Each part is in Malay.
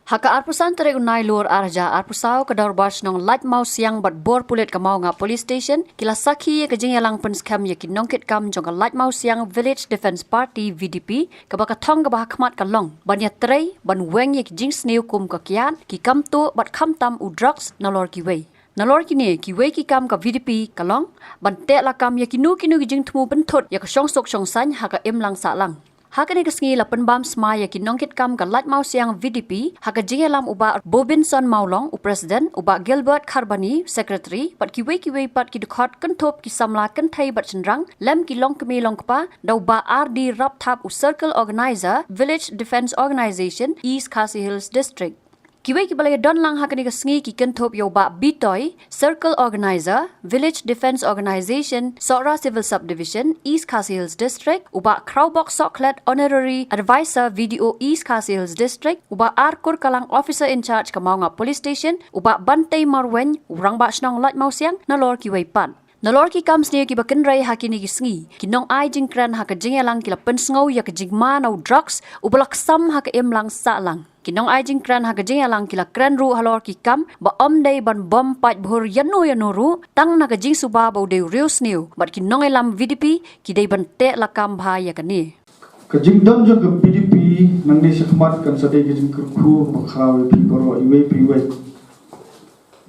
Haka arpusan tere unai luar arja arpusau ke daur bars nong light mouse yang bat bor pulet kamau nga police station kila sakhi ke jing yalang pen scam ye kin nongkit kam jong light mouse yang village defense party VDP ke baka thong ke bah khmat ka long ban ya trei ban weng ye jing sneu kum ka kian ki kam to bat kham tam u drugs nalor ki wei nalor ki ne ki wei ki kam ka VDP ka long ban te la kam ye kinu ki jing thmu ben thot ya ka shong sok shong san haka em lang sa lang Hakani kesngi la penbam smaya ki nongkit kam ka light mouse yang VDP haka jingelam uba Bobinson Maulong u president uba Gilbert Kharbani secretary pat ki wei pat ki dukhat kentop ki samla kenthai bat chenrang lem ki long kemi long kpa dau ba RD rap thap u circle organizer village defense organization East Khasi Hills district Kiwei ki balai don lang hakani kesngi ki kentop yo ba Bitoy circle organizer village defense organization Sora civil subdivision East Khasi Hills district uba Crowbox Soklet honorary advisor VDO East Khasi Hills district uba Arkur Kalang officer in charge Kamaunga police station uba Bantay Marwen urang ba snong lat mausiang nalor kiwei pan Nalor ki kam sne ki baken rai hakini ki sngi kinong ai jing kran haka jingelang kila pensngau ya ka jigma no drugs ubalak sam haka emlang sa lang kinong ai jing kran haka jingelang kila kran ru halor ki kam ba omdei ban bom pat bhur yanu ru tang na ka jing suba ba de real sneu bat kinong elam VDP ki dei ban te la kam bha ya ka ni ka jing dam jong ka VDP nang ni sakmat kan sadai ki jing kurku bakhawe pi boro iwe pi we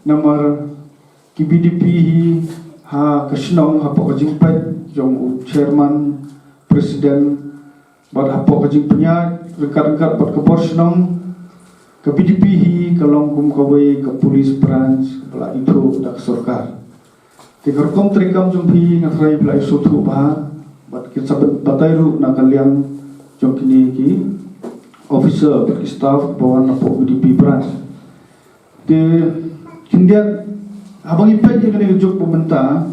namar ki VDP hi ha kasnong ha po jing pat jong chairman president bat ha po jing punya rekat bat ka borsnong ka PDP hi kalong kum ka we ka police branch bala itu dak sarkar ti karkom trikam jong phi ngatrai bala isu thu ba bat ki sabat batairu na kalyang jong kini ki officer bat staff bawan na po PDP branch te kindian abang ipai je kena jok pemerintah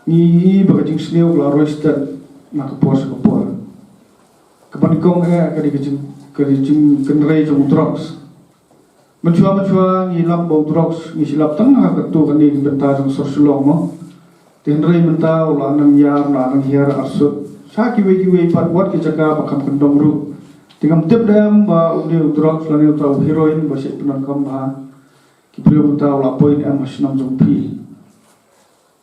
ni bagajing sneu la roisted na kapos kapor kapanikong kadi kajing kenrei jong drugs menchua ni lap bau drugs ni silap tengah ketu kani benta jong sorsulong mo tenrei menta ula nang yar na nang hiar arsut sa kiwe pat buat kicaka bakam kendong ru tingam tip dam ba uni drugs la ni tau heroin ba sik penan kam ba Kiprio punta ula poin am hasnong jong pi.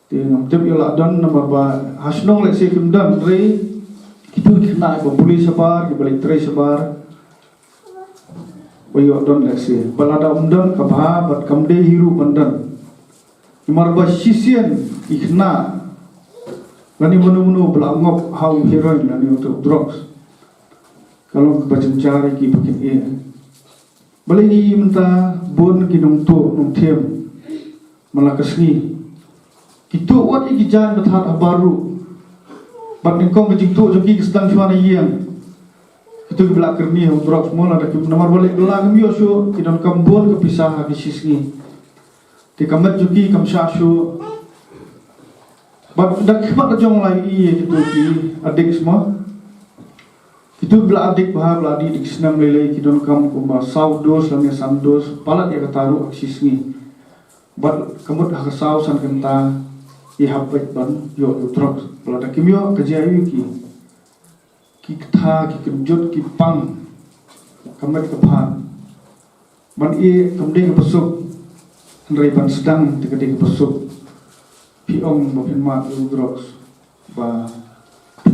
Tingam tip ila don nomor ba hasnong le se kimdan re kitu kena ko polis sabar ki balik tre sabar. Bayo don le se balada umdan ka ba bat kamde hiru bandan. Imar ba sisien ikna lani munu belangop hau heroin lani untuk drugs. Kalau kebacan cari ki pakai Balai ni minta bon kinong to nong tem malakasni kito wat iki jan bethat baru bat ningkong kejing to joki sedang chuana yang kito belak kerni untuk semua ada nomor balik belang mi osu kinong kambon kepisah ki sisni ti kamat joki kam sashu bat dak khmat jong lai i kito ki adik semua Itu bela adik bahar bela adik senam lele kidon kam kumba sau dos lamnya sandos palat ya kataru aksisni bat kamut hak sau san kenta I hapet ban yo utrok bela dak kimyo kajayu ki kta ki kenjut ki pang kamet kephan ban I kamde ke pesuk ndrai ban sedang tekade ke pesuk pi om bapin mat utrok ba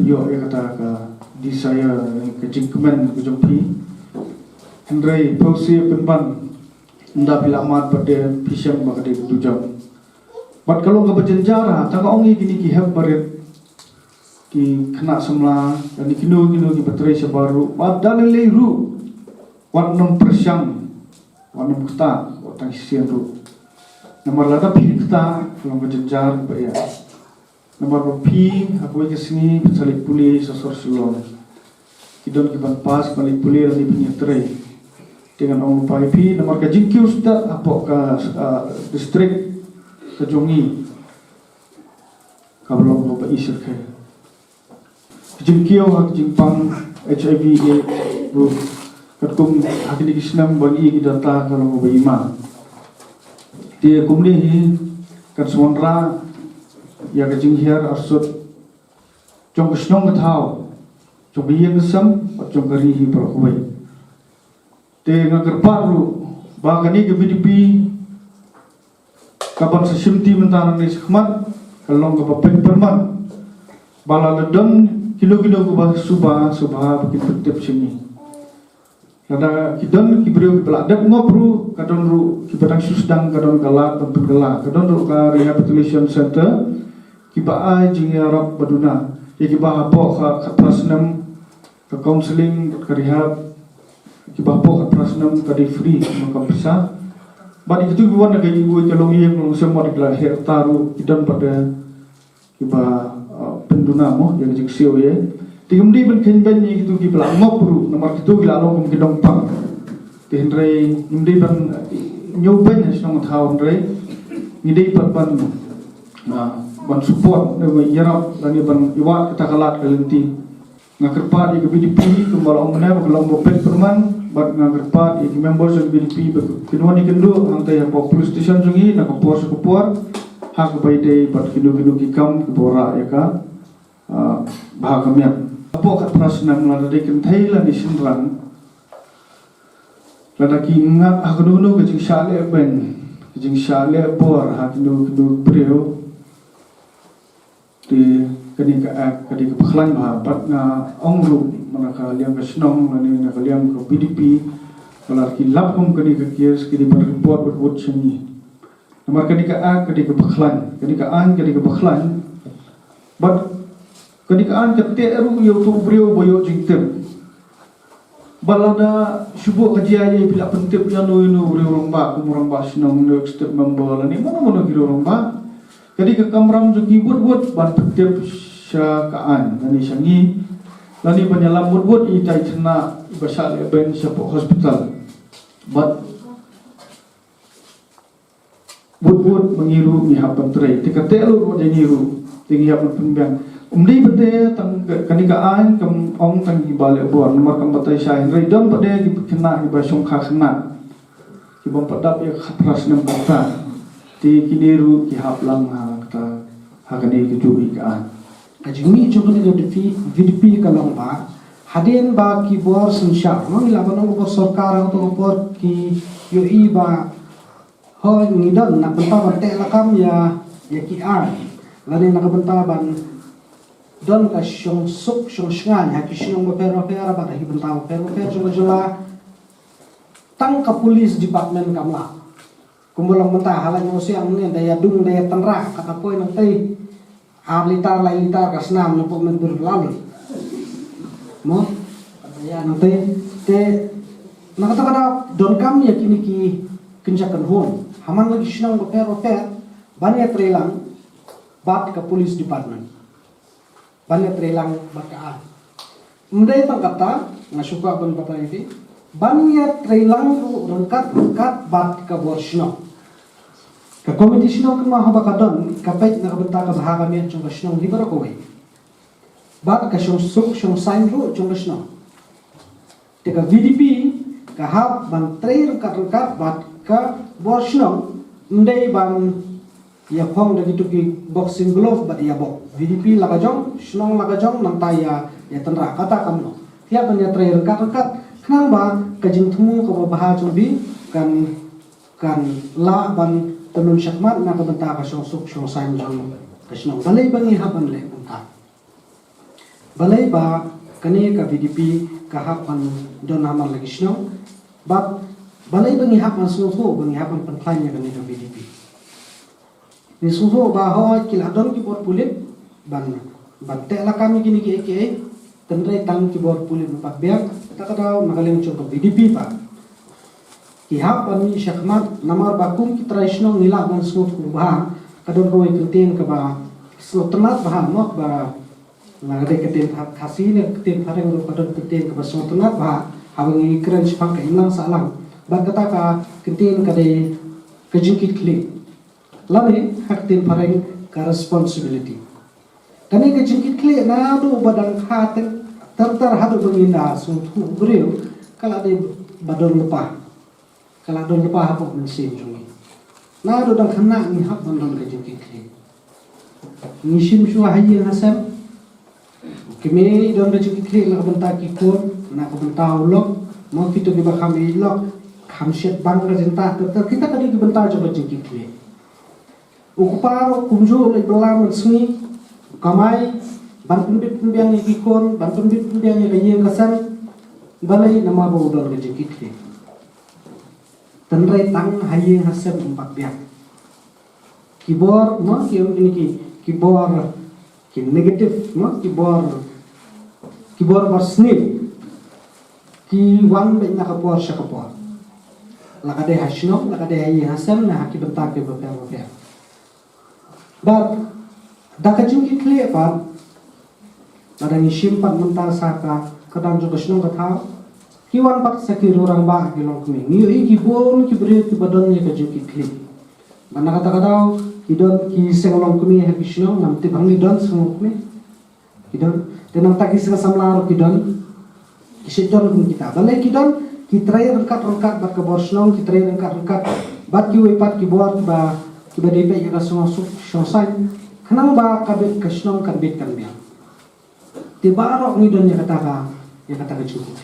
yo ya kata ka di saya kejingkemen kejumpi Hendrai pausi penban nda bilamat pada pisang bakade tujam bat kalau ke berjenjara tanga ongi gini ki heb baret ki kena semla dan kino ki bateri sebaru bat dalile ru wat nom persang wat nom kta wat tang sian ru nomor lada pi kta kalau berjenjar ba ya nomor pi aku ke sini salik puli sosor sulon kidon kiban pas balik puli ni punya tray dengan orang lupa pi nomor ka jingkiu sudah apa ka distrik kejongi kablong apa isir ke jingkiu hak jingpang HIV ru katkum hakini kisnam bagi data kalau ba ima dia kumni kan sonra ya ka jinghiar arsut jong snong thao jong yang sam jong kari hi pro khoi te ngagerpat ru bahkan ni ke BDP kapan sesimti mentara ni sekhmat kalong ke papel perman bala ledon kilo-kilo ke bah subah bikin petip sini kada kidon kibrio pelak ngopru kadon ru kibadang susdang kadon galak tempat galak kadon ru ka rehabilitation center kiba jing Arab baduna ya kiba hapo ka prasnam ka counseling ka rehab kiba hapo ka prasnam ka di free maka bisa bad itu buan na gaji gue kalong yeng long semua di lahir taru kidon pada kiba penduna mo yang jing sio ye tingumdi ben kenben ni gitu kiba ngopru nomor itu gila long kidong pang tihendrai ngumdi ben nyoben hasnong thawon re ngidei patban ban support ne yarap lani ban iwa kita kalat kalenti ngakerpat ke BDP kembala omne belum bopet perman bat ngakerpat members of BDP kinwani kendo angtai apa police station jungi na kapor hak baide bat kindo kikam kebora ya ka bahagamnya apa kat prasnam lada de kentai la di sinrang lada ki ngat agno ke jing shale ben jing shale bor hak kindo preo di ketika paklan bahabat na ongru manaka liang kasnong lani na liang ko BDP kalar ki lapum ketika kies kini berreport berbuat sini nama ketika paklan ketika paklan but ketika kete eru yo tu brio boyo jingtem balada subuh kajian bila pentip yang no brio romba kumuramba sinong no step member lani mana kilo romba ketika kamram jugi buat ban pentip syakaan lani sangi lani penyelam buat itai cena basal ben siapa hospital but buat mengiru mihapan terai tika telu roda niru tinggi hapan pembiang bete tang kanikaan kam ong tang gibale bor nomor kam batai sain rai dom bade kena ibasong khakna kibom padap ya khatras nam kata ti kiniru ki haplang ha kata hakani kejubi kaan ajmi jogni do VDP kalong ba haden ba ki bor sunsha mang laban ko sarkar to por ki yo iba ho ngidon na penta te lakam ya ki an lani nakabentaban don ka syong suk syong shngan ha ki syong pero ba ki benta pero jela tang ka police department kamla kumulong menta halan mo siang ni daya dung daya tanra kata poin nang tei litar kasnam no po men berlalu mo ya nang te nakata don kam ya kini ki kenjakan hon haman lagi syong pero banyak trelang bat ka police department banyak trelang bat ka mendai tang kata ngasuka ban kata ini banyak trelang ru rengkat bat ka borsno ka komite sino kama haba kadon kapait na kabenta ka bahaga mi chung sino libero ko way bat ka syong suk syong sign ru chung sino te ka VDP ka hab ban tre rengkat bat ka borsno ndai ban ya phong da gitu ki boxing glove bat ya bok VDP lagajong sino lagajong nang taya ya tenra kata kamno tiap ban ya tre rengkat kenang ba kajing tumu ka baha chung bi kan la ban tenun syakmat na kabenta ka suk syong sign jang kasno balay bangi hapan le punta balay ba kani ka VDP ka hapan don haman lagi sno bab balay bangi hapan suho bangi hapan penklanya kani ka VDP ni suho ba ho kiladon ki bor pulit ban te la kami kini ki tendrai tang ki bor pulit pat biak kata nagaling chung ka VDP pa ihap ani syakmat namar bakum ki traisno nila ban smooth kubah kadon ko ikuntin ka ba so tenat bahan mok ba lagade ketin khasi ne ketin pareng ro kadon ketin ka ba so tenat ba hawang ikran sipak ilang salang ba kata ka ketin ka de kejingkit klik lami haktin pareng ka responsibility kani kejingkit klik na do badang khaten tar hadu bangina so brio kala de badon lupa kalau don lepas apa mesin jungi, nah do dang kena ni hak don kerja kiri, nisim suah haji nasab, kami don kerja kiri nak bentak ikut, nak bentak ulok, mau kita di bakam ilok hamsyat bang rajenta kita tadi dibentar coba jengkit ni ukupar kumju oleh belam resmi kamai ban pembit pembiang ikon ban pembit pembiang kaya kesan balai nama baudon ke jengkit ni tenrai tang haye hasab empat biak kibor mo ini kibor ki negatif mo kibor bersnip ki wan be na kapor syakapor lakade hasno lakade haye hasam na haki bentar ke beper but dakajung ki kle pa ada ni simpan mental saka kadang juga senong kata ki wan pat sakir orang ba ki long kmi ni ki bon ki bre ki badan ye kajung ki kle mana kata kidon ki sengolong kmi ha ki senong namte bhangi don sengolong kmi kidon tenang tak ki samlar kidon kisidon kun kita balai kidon kitrai rengkat bat kabor senong kitrai rengkat bat ki wepat ki bor ba ki depe ya rasong sosai kenang ba kabet kesnong kan bet kan dia tiba rok ni don ya kata cukup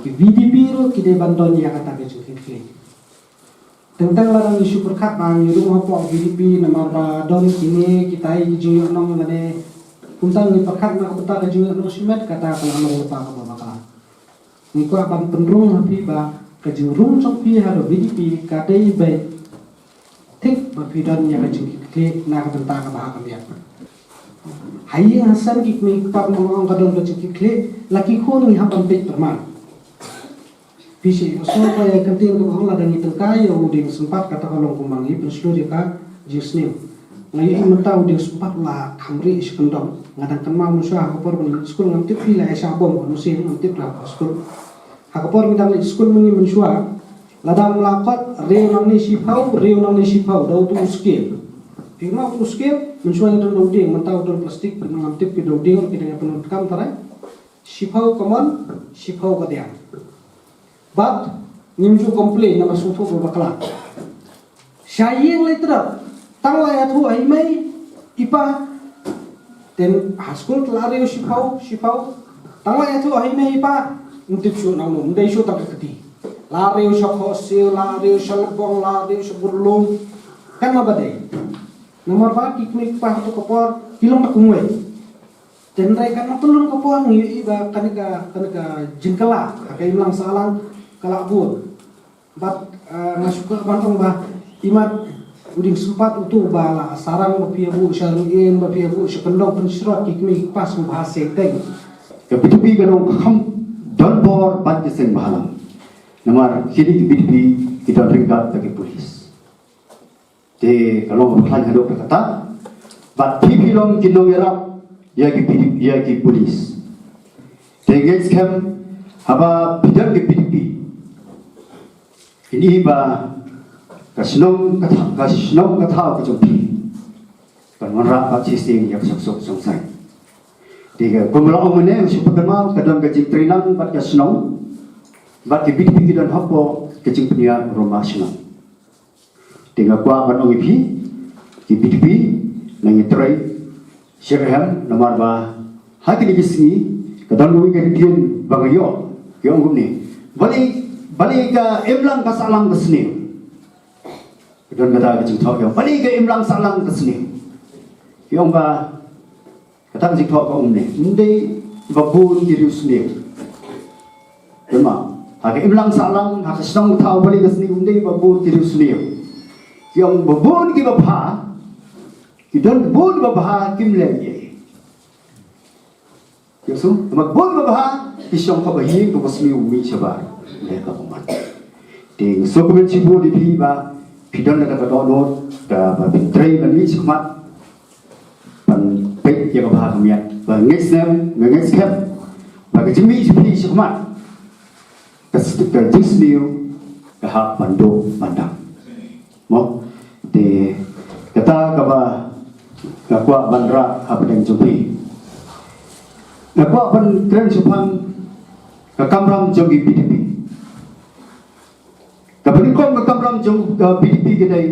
ki VDP ro ki de bandon ya kata cukup tentang larang isu berkat bang yu rumah po VDP nama ba don kini kita ji nong ngade kuntang ni perkat na kuta juga no simet kata kalau mau lupa apa bakal ni ko abang penrung hapi ba kajurung chok pi haro VDP kadai bai tik ba pidan ya kajung ki na ka tentang ka ba ka biya hayi hasan ki mi pa mo kadon kajung ki laki ko ni hapan pe perman pisi so pa ya kanting ko hong la dan itu kaya uding sempat kata kalau kumangi perseluruh ka jisnim ngayon mentau dia sempat lah kamri iskendong ngadang kan mau musuh hakapor pun sekolah ngantip pila esa bom musim ngantip lah sekolah hakapor ngidang di sekolah mengi mensuah ladang melakot reu nang ni sipau dau tu skill pima tu skill mensuah ngidang dauding mentau dol plastik ngantip ki dauding kita penuh kam tarai sipau common sipau kadiang but nimju komplain nama sufu berbakla syayeng letra tang la ya thu ai mai ipa ten haskul tlare sipau tang la ya thu ai mai ipa untip shu nang no ndai shu tak keti lare shakho se lare shalbong lare shuburlum kan ma badai nomor ba kiknik pa to kopor kilong takungwe ten rai kan tulun kopor ngi iba kanika jingkala kai lang salang kalabun bat ngasuka bantong ba imat uding sempat untuk bala sarang bapia bu syaruin bapia bu sekendong pensrot kikmi pas bahasa teng kepipi ganong kham don bor bat sen bahalam namar kini kepipi kita ringkat bagi polis de kalau berklan hadok kata bat pipi long kinong yarap ya ki polis de scam haba bidang kepipi ini ba kasinong kata ko jompi kan manra pa sistem yak sok songsai tiga kumla omene supagama kadang kajing trinang bat kasinong bat ki bidpi dan hapo kajing punya rumah sinong tiga kwa kan ongipi ki bidpi nang itrai syarham namar ba hati ni gisni kadang lui ka diun bangayo ki ongumni bali ka emlang kasalang kesni dan kata kecing thok yang bali ke imlang salang kesni yang ba kata kecing thok ko umne ndai babun dirius ni dema hake imlang salang hake snong thau bali kesni ndai babun dirius ni yang babun ki bapha ki don babun bapha kimle ye yesu babun bapha ki shong ko bahi ko basmi umi chabar le ka kumat ting so ko chibu di pi ba pidon na download ka pintrei mani sikmat pan pek ya ba kamian ba ngesnem ngeskep ba ke jimi sipi sikmat ka jisniu ka ha pando pandang mo de kata ka ba ka kwa bandra apeng jumpi ka kwa ban kren supang ka kamram jogi PDP kapag kong magkamram jong PDP gday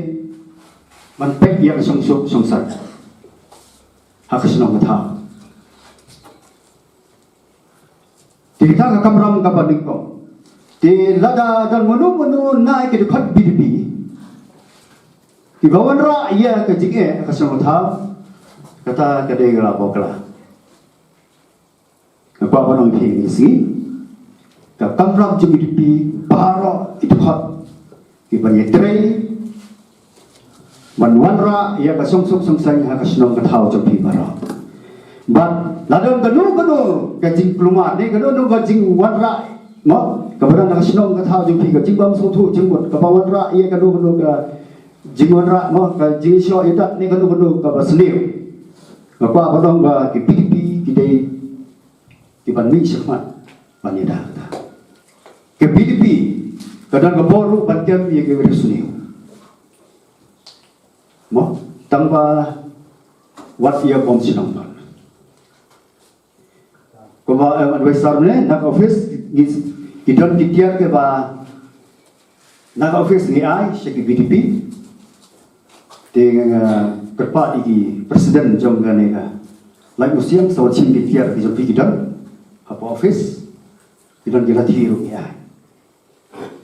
man pek yang songsar hakas nang matha Kita ka kamram ka balik ko. Ti lada dan menu naik ke dekat BDP. Di bawah ra ia ke jige ka sama tha kata kade gala bokla. Apa orang ini sih? Ka kamram je BDP baro itu hot. Di banyak tray manwanra ia ka song sang ha ka senong ka thau je pi baro. But ladon kanu ka jing pluma ni kanu ka jing wanra mo ka baran ka senong ka thau je pi ka jing bam so thu jing bot ka bawanra ia kanu ka jingonra mo ka jisho ita ni kanu ka basliu apa bodong ka ki pipi ki dei ki ban mi shakmat panida ta ke pipi kadang ka boru batyam ye ke resuniu mo tamba wat ia bom sinong ba ko ba advisor ne nak office gidon ditiar ke ba nak office ni ai sheki BDP dengan kerpa iki presiden jong gane ka lai museum so chim di tiar di jopi gidan apa office gidan gila thiru ya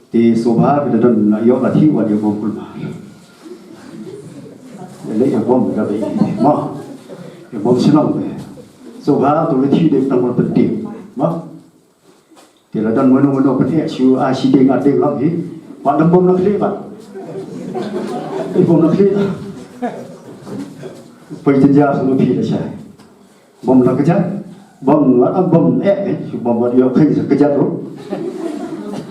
di sobha gidan yo la thi wa yo bom kulma le yo bom da be ma yo bom sinong be sobha to le thi de tang mo penting ma ti la dan mono pete shu a shi de ngate lam hi wa dam bom la khle ba bom nak lihat, perjanjian semua pilih saya. Bom nak kerja, bom dia kerja tu.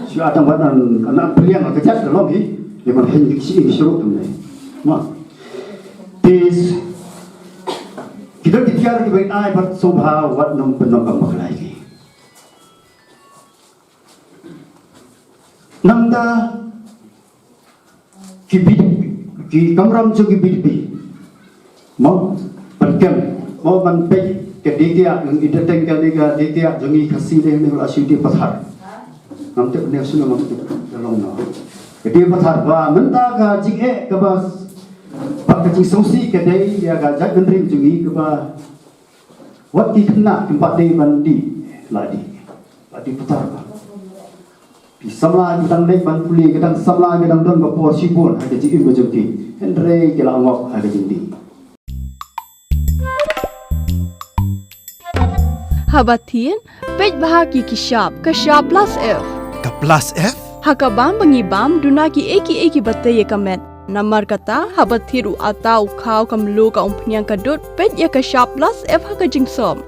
Si ada mana anak pilihan nak kerja dalam ni, dia mana hendak si suruh tu ni. Mak, bis kita ditiar di baik ai ber sobha wat nom penong kamu lagi. Namda ki kamram jo ki BDP mo perkem mo man pe ke dikia ng ideteng ke dikia jongi khasi le ne la siti pathar namte ne suno mo dalong no ke di pathar ba menta ka jige ke ba pak ke sosi ke dei ya ga jat gendring jongi ke ba wat ki kena tempat dei mandi ladi pathar ba samla kita naik ban puli kita samla kita don bapor sipun ada ji ibu jengki endre kila ngok ada jindi Habatin pej bahagi kishap kashap plus F ka plus F hakabam bangibam dunaki eki batay kamet namar kata habathiru atau khaw kamlu ka umpnyang kadut pej ya kashap plus F hakajingsom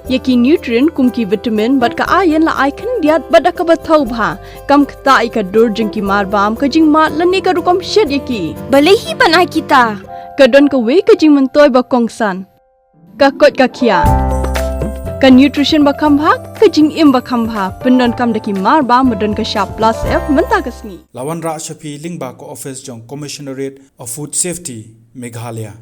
Yaki nutrient kumki vitamin bat ka ayan la icon diat bada ka bathau bha kam khta ka dur jingki marbam ka jing mat lani ka rukom shed yaki balehi banai kita ka don ka we ka jing mentoy ba kongsan ka kot ka khia ka nutrition ba kham bha ka jing im ba kham bha pendon kam daki marbam modon ka sharp plus F menta kasni lawan ra shapi lingba ko office jong commissionerate of food safety Meghalaya